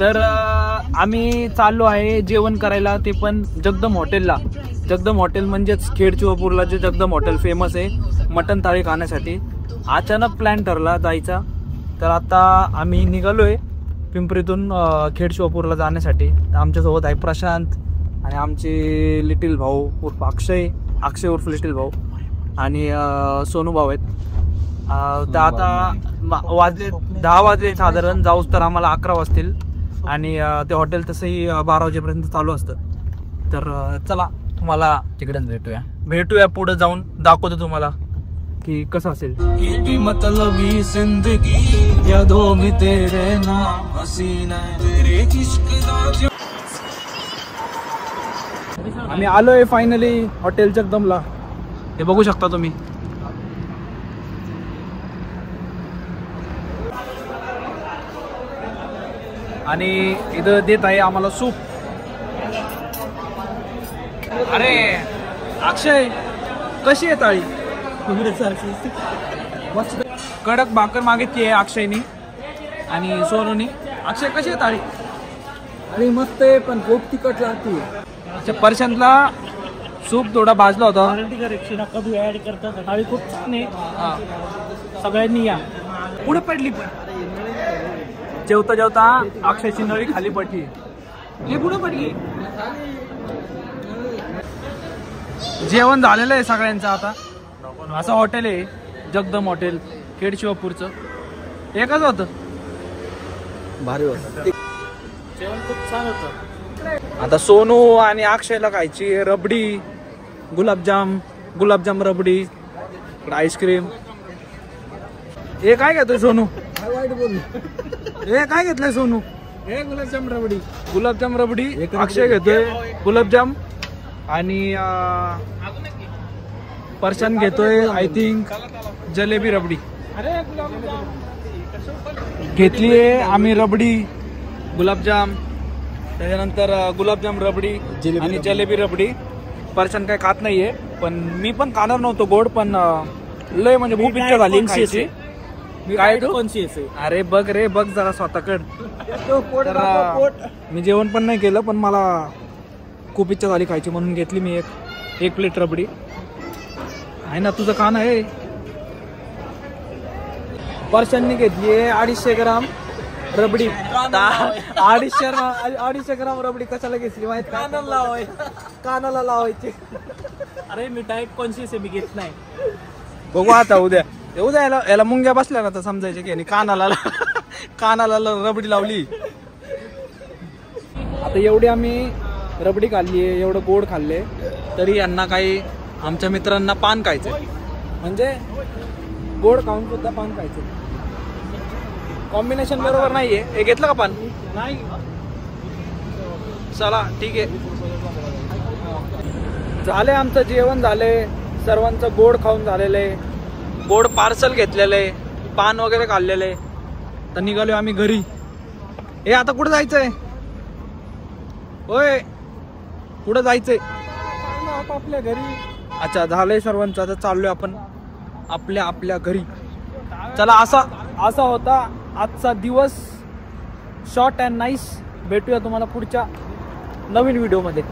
तर आम्ही चाललो आहे जेवण करायला, ते पण जगदम हॉटेलला. जगदम हॉटेल म्हणजेच खेड शिवापूरला जे जगदम हॉटेल फेमस आहे मटन थाळी खाण्यासाठी. अचानक प्लॅन ठरला जायचा, तर आता आम्ही निघालोय पिंपरीतून खेड शिवापूरला जाण्यासाठी. आमच्यासोबत आहे प्रशांत आणि आमचे लिटिल भाऊ उर्फ अक्षय उर्फ लिटिल भाऊ आणि सोनू भाऊ आहेत. तर आता वाजले 10 वाजले साधारण, जाऊच तर आम्हाला 11 वाजतील आणि ते हॉटेल तसंही 12 वाजेपर्यंत चालू असतं. तर चला तुम्हाला तिकडेच भेटूया पुढे जाऊन दाखवतो तुम्हाला की कसं असेल. मतलबी जिंदगी यादों में तेरे नाम हसीना तेरे इश्क. आम्ही आलोय फायनली हॉटेल जगदमला. हे बघू शकता तुम्ही. आणि इथं देत आहे आम्हाला सूप. अरे अक्षय, कशी आहे थाळी? कडक भाकर मागितली आहे अक्षयनी आणि सोनूनी. अक्षय, कशी आहे थाळी? अरे मस्त आहे, पण खूप तिखट लागते. अच्छा, परशांतला सूप थोडा भाजला होता. कधी ऍड करतात. थाळी खूप छान आहे, सगळ्यांनी या. पुढे पडली पण जेवता जेवता अक्षयची नळी खाली पडली. हे पुढे पडली. जेवण झालेलं आहे सगळ्यांचं. आता असं हॉटेल आहे जगदम हॉटेल खेड शिवापूरचं. एकच होतं, भारी होतं जेवण, खूप छान होतं. आता सोनू आणि अक्षयला खायची रबडी, गुलाबजाम रबडी, आईस्क्रीम. हे काय घेतोय सोनू? हे काय घेतलंय सोनू? हे गुलाबजाम रबडी. अक्षय घेतोय गुलाबजाम आणि परशान घेतोय आय थिंक जलेबी रबडी. घेतलीये आम्ही रबडी, गुलाबजाम, त्याच्यानंतर गुलाबजाम रबडी आणि जलेबी रबडी. परशान काय खात नाहीये, पण मी पण खाणार नव्हतो गोड, पण लय म्हणजे खूप इच्छा झाली खायची. काय कॉन्शियस आहे. अरे बघ रे, बघ जरा स्वतःकड. मी जेवण पण नाही केलं, पण मला खूप इच्छा झाली खायची म्हणून घेतली मी एक प्लेट रबडी. आहे ना, तुझं खाणं आहे. परशांनी घेतली 250 ग्राम रबडी. 250 ग्राम रबडी कशाला घेतली माहित? कानाला लावायची. अरे मी डायट कॉन्शियस आहे, मी घेत नाही. बघू आता उद्या याला मुंग्या बसल्या ना तर समजायचे की कानाला रबडी लावली. आता एवढी आम्ही रबडी खाल्ली आहे, एवढं गोड खाल्ले, तरी यांना काही आमच्या मित्रांना पान खायचं. म्हणजे गोड खाऊन सुद्धा पान खायचं. कॉम्बिनेशन बरोबर नाहीये. हे घेतलं का पान? नाही. चला ठीक आहे. झाले आमचं जेवण, झाले सर्वांचं गोड खाऊन झालेले, गोड पार्सल घेतलेले, पान वगैरे खाल्लेले. तर निघालो आम्ही घरी. हे आता कुठं जायचंय? होय, कुठं जायचंय? आपल्या घरी. अच्छा, झालंय सर्वांचं. आता चाललोय आपण आपल्या घरी. चला, असा होता आजचा दिवस. Short and nice. भेटूया तुम्हाला पुढच्या नवीन व्हिडिओमध्ये.